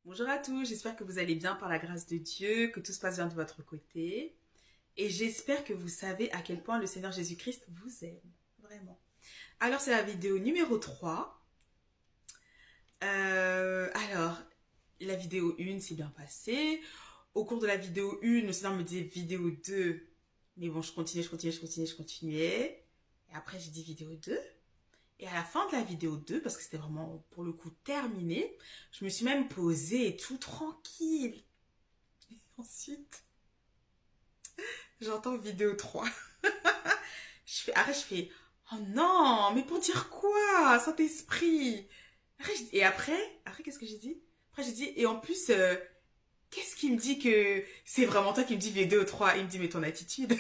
Bonjour à tous, j'espère que vous allez bien par la grâce de Dieu, que tout se passe bien de votre côté. Et j'espère que vous savez à quel point le Seigneur Jésus-Christ vous aime. Vraiment. Alors, c'est la vidéo numéro 3. Alors, la vidéo 1 s'est bien passée. Au cours de la vidéo 1, le Seigneur me disait vidéo 2. Mais bon, je continuais. Et après, j'ai dit vidéo 2. Et à la fin de la vidéo 2, parce que c'était vraiment pour le coup terminé, je me suis même posée et tout tranquille. Et ensuite, j'entends vidéo 3. Je fais, oh non, mais pour dire quoi, Saint-Esprit? Et après, qu'est-ce que j'ai dit? Après, j'ai dit, et en plus, qu'est-ce qui me dit que c'est vraiment toi qui me dis vidéo 3? Il me dit, mais ton attitude.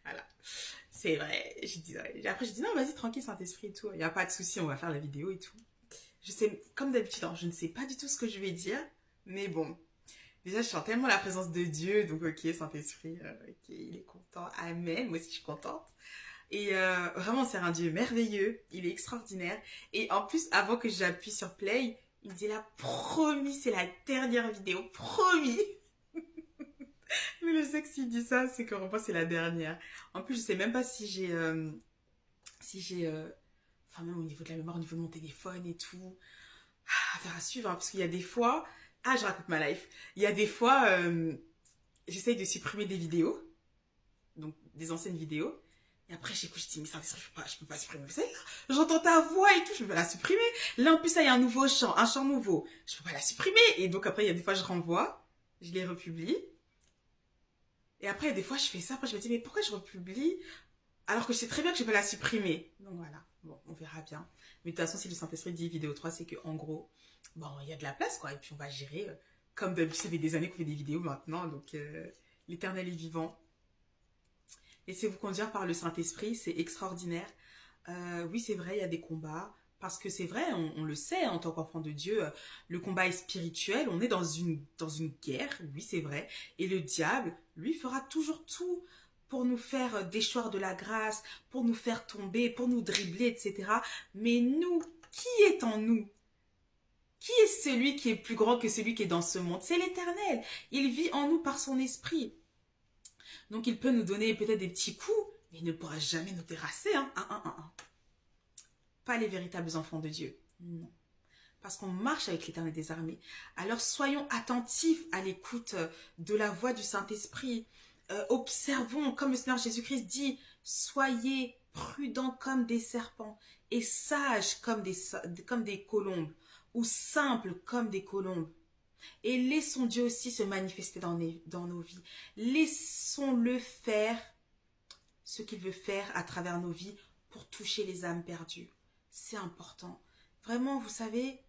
Voilà, c'est vrai. Après, j'ai dit, non, vas-y, tranquille, Saint-Esprit et tout. Il n'y a pas de souci, on va faire la vidéo et tout. Je sais, comme d'habitude, hein, je ne sais pas du tout ce que je vais dire, mais bon. Déjà, je sens tellement la présence de Dieu, donc ok, Saint-Esprit, ok, il est content, amen, moi aussi je suis contente. Et vraiment, c'est un Dieu merveilleux, il est extraordinaire. Et en plus, avant que j'appuie sur play, il me dit là, promis, c'est la dernière vidéo, promis. Mais je sais que s'il dit ça, c'est que vraiment c'est la dernière. En plus, je sais même pas si j'ai, enfin même au niveau de la mémoire, au niveau de mon téléphone et tout, affaire à suivre, hein, parce qu'il y a des fois, je raconte ma life. Il y a des fois, j'essaye de supprimer des vidéos, donc des anciennes vidéos. Et après, j'écoute, je dis, mais ça, je peux pas supprimer. Vous savez, j'entends ta voix et tout, je peux pas la supprimer. Là, en plus, ça, il y a un chant nouveau. Je peux pas la supprimer. Et donc, après, il y a des fois, je renvoie, je les republie. Et après, il y a des fois, je fais ça. Après, je me dis, mais pourquoi je republie alors que je sais très bien que je peux la supprimer? Donc, voilà. Bon, on verra bien. Mais de toute façon, si le Saint-Esprit dit vidéo 3, c'est que en gros, bon, il y a de la place, quoi. Et puis, on va gérer. Comme d'habitude, ça fait des années qu'on fait des vidéos maintenant. Donc, l'éternel est vivant. Laissez-vous conduire par le Saint-Esprit, c'est extraordinaire. Oui, c'est vrai, il y a des combats. Parce que c'est vrai, on le sait, en tant qu'enfant de Dieu, le combat est spirituel, on est dans une guerre, oui, c'est vrai. Et le diable, lui, fera toujours tout pour nous faire déchoir de la grâce, pour nous faire tomber, pour nous dribbler, etc. Mais nous, qui est en nous? Qui est celui qui est plus grand que celui qui est dans ce monde? C'est l'Éternel. Il vit en nous par son esprit. Donc il peut nous donner peut-être des petits coups, mais il ne pourra jamais nous terrasser. Hein. Pas les véritables enfants de Dieu. Non. Parce qu'on marche avec l'Éternel des armées. Alors soyons attentifs à l'écoute de la voix du Saint-Esprit. Observons, comme le Seigneur Jésus-Christ dit, soyez prudents comme des serpents et sages comme des colombes ou simples comme des colombes. Et laissons Dieu aussi se manifester dans nos vies. Laissons-le faire ce qu'il veut faire à travers nos vies pour toucher les âmes perdues. C'est important. Vraiment, vous savez,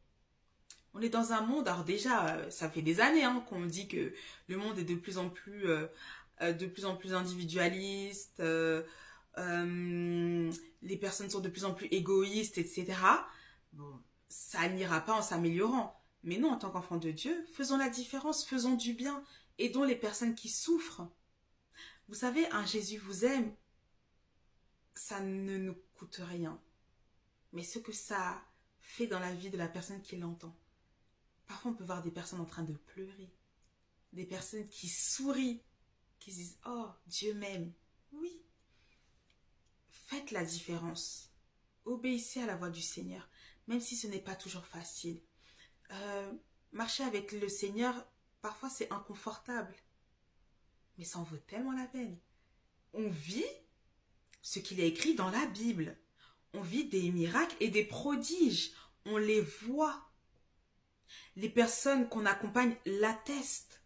on est dans un monde, alors déjà, ça fait des années hein, qu'on dit que le monde est de plus en plus individualiste, les personnes sont de plus en plus égoïstes, etc. Bon, ça n'ira pas en s'améliorant. Mais nous, en tant qu'enfants de Dieu, faisons la différence, faisons du bien, aidons les personnes qui souffrent. Vous savez, un Jésus vous aime, ça ne nous coûte rien. Mais ce que ça fait dans la vie de la personne qui l'entend. Parfois, on peut voir des personnes en train de pleurer, des personnes qui sourient, qui disent oh, Dieu m'aime. Oui, faites la différence. Obéissez à la voix du Seigneur, même si ce n'est pas toujours facile. Euh, Marcher avec le Seigneur, parfois c'est inconfortable, mais ça en vaut tellement la peine. On vit ce qu'il a écrit dans la Bible. On vit des miracles et des prodiges. On les voit. Les personnes qu'on accompagne l'attestent.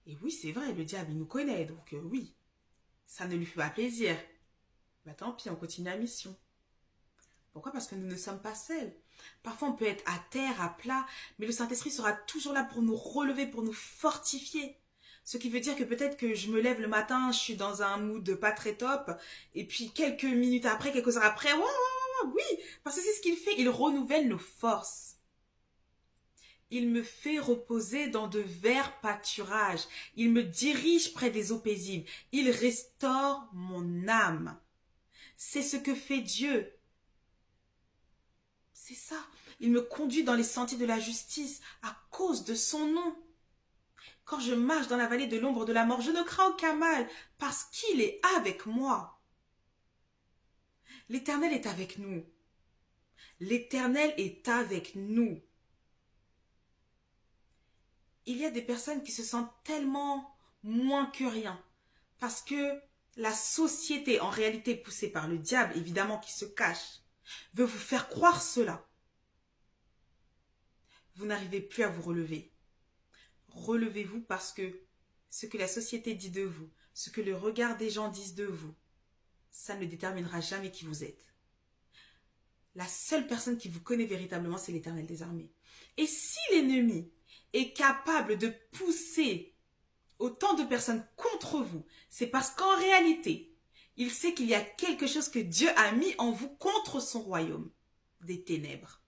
Et oui, c'est vrai, le diable, il nous connaît, donc oui, ça ne lui fait pas plaisir. Bah tant pis, on continue la mission. Pourquoi? Parce que nous ne sommes pas seuls. Parfois, on peut être à terre, à plat, mais le Saint-Esprit sera toujours là pour nous relever, pour nous fortifier. Ce qui veut dire que peut-être que je me lève le matin, je suis dans un mood pas très top, et puis quelques minutes après, quelques heures après, oui, parce que c'est ce qu'il fait, il renouvelle nos forces. Il me fait reposer dans de verts pâturages. Il me dirige près des eaux paisibles. Il restaure mon âme. C'est ce que fait Dieu. C'est ça. Il me conduit dans les sentiers de la justice à cause de son nom. Quand je marche dans la vallée de l'ombre de la mort, je ne crains aucun mal parce qu'il est avec moi. L'Éternel est avec nous. L'Éternel est avec nous. Il y a des personnes qui se sentent tellement moins que rien parce que la société, en réalité poussée par le diable, évidemment qui se cache, veut vous faire croire cela. Vous n'arrivez plus à vous relever. Relevez-vous parce que ce que la société dit de vous, ce que le regard des gens disent de vous, ça ne déterminera jamais qui vous êtes. La seule personne qui vous connaît véritablement, c'est l'Éternel des armées. Et si l'ennemi est capable de pousser autant de personnes contre vous, c'est parce qu'en réalité, il sait qu'il y a quelque chose que Dieu a mis en vous contre son royaume des ténèbres.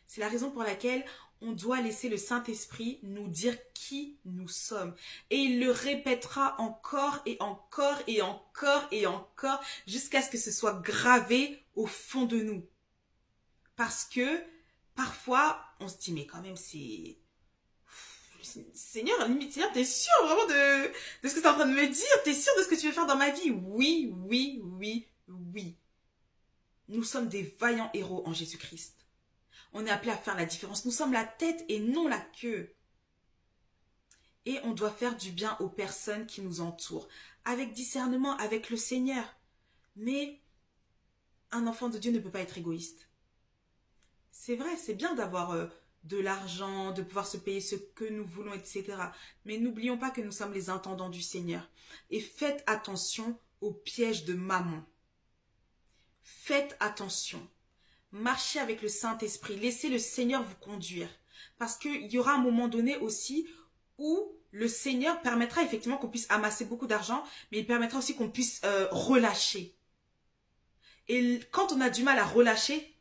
C'est la raison pour laquelle on doit laisser le Saint-Esprit nous dire qui nous sommes. Et il le répétera encore et encore et encore et encore jusqu'à ce que ce soit gravé au fond de nous. Parce que parfois, on se dit, mais quand même, c'est... Seigneur, Seigneur, t'es sûr vraiment de ce que t'es en train de me dire? T'es sûr de ce que tu veux faire dans ma vie? Oui, oui, oui, oui. Nous sommes des vaillants héros en Jésus-Christ. On est appelé à faire la différence. Nous sommes la tête et non la queue. Et on doit faire du bien aux personnes qui nous entourent. Avec discernement, avec le Seigneur. Mais un enfant de Dieu ne peut pas être égoïste. C'est vrai, c'est bien d'avoir de l'argent, de pouvoir se payer ce que nous voulons, etc. Mais n'oublions pas que nous sommes les intendants du Seigneur. Et faites attention aux pièges de mammon. Faites attention. Marchez avec le Saint-Esprit. Laissez le Seigneur vous conduire. Parce qu'il y aura un moment donné aussi où le Seigneur permettra effectivement qu'on puisse amasser beaucoup d'argent, mais il permettra aussi qu'on puisse relâcher. Et quand on a du mal à relâcher,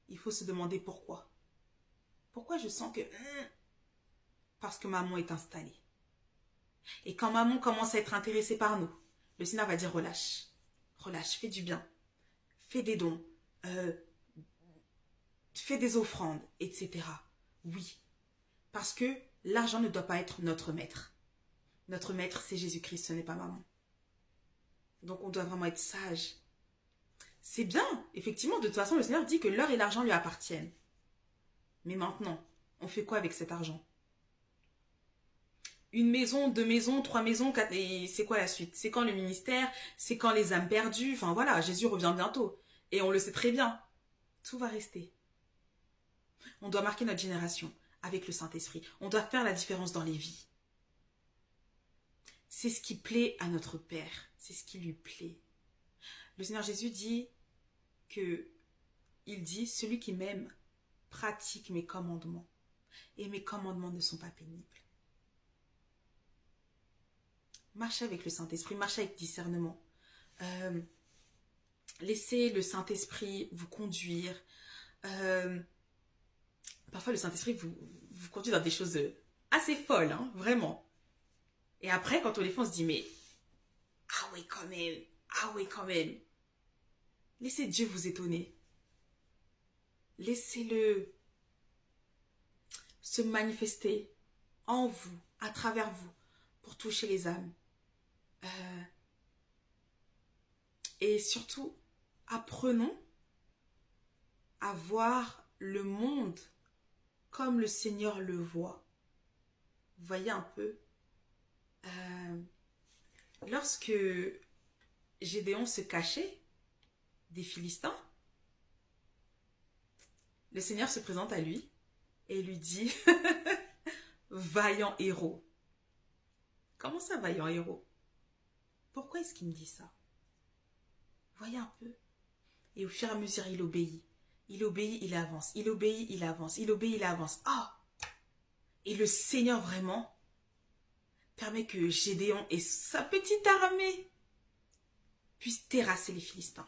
il faut se demander pourquoi. Pourquoi je sens que... Parce que maman est installée. Et quand maman commence à être intéressée par nous, le Seigneur va dire relâche. Relâche, fais du bien. Fais des dons. Fais des offrandes, etc. Oui. Parce que l'argent ne doit pas être notre maître. Notre maître, c'est Jésus-Christ, ce n'est pas maman. Donc on doit vraiment être sage. C'est bien, effectivement, de toute façon, le Seigneur dit que l'or et l'argent lui appartiennent. Mais maintenant, on fait quoi avec cet argent? Une maison, 2 maisons, 3 maisons, 4... Et c'est quoi la suite? C'est quand le ministère? C'est quand les âmes perdues? Enfin voilà, Jésus revient bientôt. Et on le sait très bien. Tout va rester. On doit marquer notre génération avec le Saint-Esprit. On doit faire la différence dans les vies. C'est ce qui plaît à notre Père. C'est ce qui lui plaît. Le Seigneur Jésus dit que, il dit, celui qui m'aime pratique mes commandements. Et mes commandements ne sont pas pénibles. Marchez avec le Saint-Esprit, marchez avec discernement. Laissez le Saint-Esprit vous conduire. Parfois, le Saint-Esprit vous conduit dans des choses assez folles, hein, vraiment. Et après, quand on les fait, on se dit, mais, ah oui, quand même, ah oui, quand même. Laissez Dieu vous étonner. Laissez-le se manifester en vous, à travers vous, pour toucher les âmes. Et surtout, apprenons à voir le monde comme le Seigneur le voit. Vous voyez un peu, lorsque Gédéon se cachait des Philistins, le Seigneur se présente à lui et lui dit « Vaillant héros ». Comment ça, vaillant héros? Pourquoi est-ce qu'il me dit ça? Voyez un peu. Et au fur et à mesure, il obéit. Il obéit, il avance. Il obéit, il avance. Il obéit, il avance. Ah! Et le Seigneur vraiment permet que Gédéon et sa petite armée puissent terrasser les Philistins.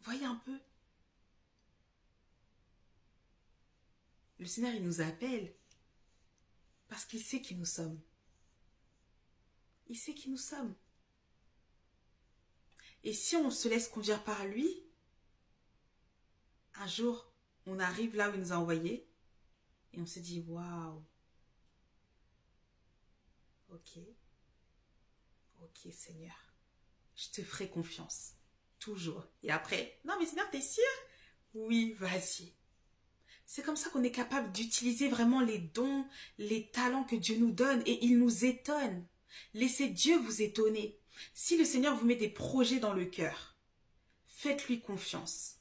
Voyez un peu. Le Seigneur, il nous appelle parce qu'il sait qui nous sommes. Il sait qui nous sommes. Et si on se laisse conduire par lui, un jour, on arrive là où il nous a envoyés et on se dit, waouh, ok, ok Seigneur, je te ferai confiance, toujours. Et après, non mais Seigneur, t'es sûr? Oui, vas-y. C'est comme ça qu'on est capable d'utiliser vraiment les dons, les talents que Dieu nous donne et il nous étonne. Laissez Dieu vous étonner. Si le Seigneur vous met des projets dans le cœur, faites-lui confiance.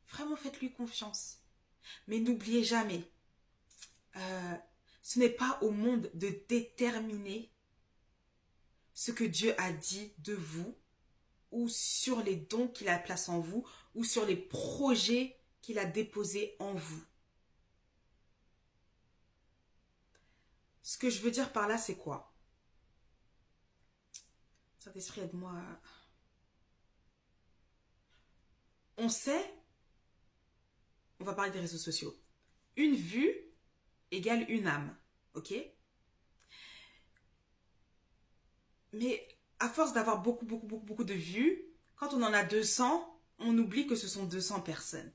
Vraiment, faites-lui confiance. Mais n'oubliez jamais, ce n'est pas au monde de déterminer ce que Dieu a dit de vous ou sur les dons qu'il a placés en vous ou sur les projets qu'il a déposés en vous. Ce que je veux dire par là, c'est quoi? Saint-Esprit, aide-moi. On sait, on va parler des réseaux sociaux. Une vue égale une âme, ok? Mais à force d'avoir beaucoup de vues, quand on en a 200, on oublie que ce sont 200 personnes.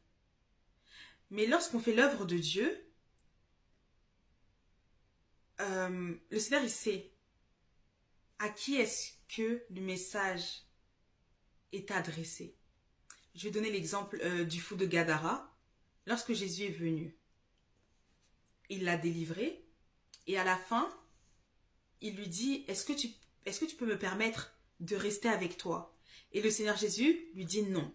Mais lorsqu'on fait l'œuvre de Dieu, le Seigneur, il sait à qui est-ce que le message est adressé. Je vais donner l'exemple du fou de Gadara. Lorsque Jésus est venu, il l'a délivré et à la fin, il lui dit, est-ce que tu peux me permettre de rester avec toi? Et le Seigneur Jésus lui dit non.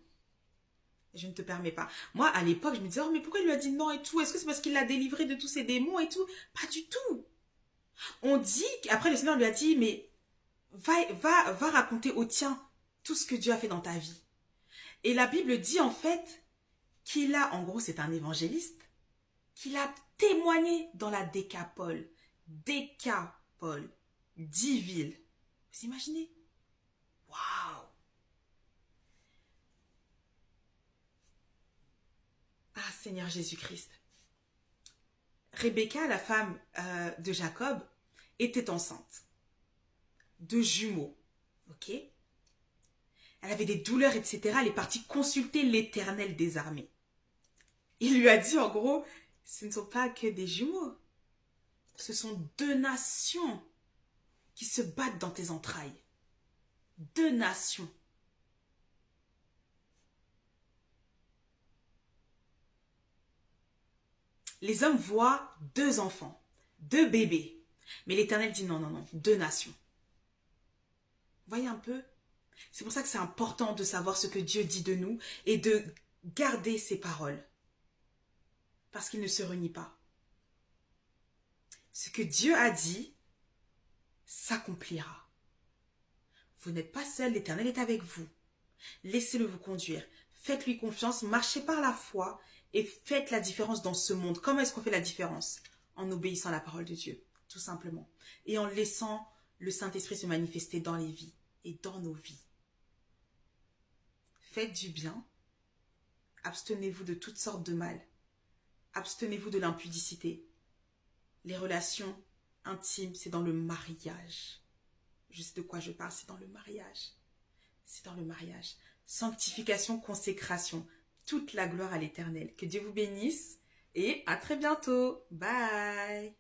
Je ne te permets pas. Moi, à l'époque, je me disais, oh, mais pourquoi il lui a dit non et tout? Est-ce que c'est parce qu'il l'a délivré de tous ses démons et tout? Pas du tout. On dit qu'après le Seigneur lui a dit, mais va raconter aux tiens tout ce que Dieu a fait dans ta vie. Et la Bible dit en fait qu'il a, en gros c'est un évangéliste, qu'il a témoigné dans la Décapole. Décapole. 10 villes. Vous imaginez? Waouh! Ah Seigneur Jésus-Christ. Rebecca, la femme de Jacob, était enceinte de jumeaux. Ok? Elle avait des douleurs, etc. Elle est partie consulter l'Éternel des armées. Il lui a dit en gros, ce ne sont pas que des jumeaux. Ce sont 2 nations qui se battent dans tes entrailles. 2 nations. Les hommes voient 2 enfants, 2 bébés. Mais l'Éternel dit non, non, non, 2 nations. Voyez un peu? C'est pour ça que c'est important de savoir ce que Dieu dit de nous et de garder ses paroles. Parce qu'il ne se renie pas. Ce que Dieu a dit s'accomplira. Vous n'êtes pas seul, l'Éternel est avec vous. Laissez-le vous conduire. Faites-lui confiance, marchez par la foi et faites la différence dans ce monde. Comment est-ce qu'on fait la différence? En obéissant à la parole de Dieu, tout simplement. Et en laissant le Saint-Esprit se manifester dans les vies et dans nos vies. Faites du bien. Abstenez-vous de toutes sortes de mal. Abstenez-vous de l'impudicité. Les relations intimes, c'est dans le mariage. Je sais de quoi je parle, c'est dans le mariage. C'est dans le mariage. Sanctification, consécration. Toute la gloire à l'Éternel. Que Dieu vous bénisse et à très bientôt. Bye.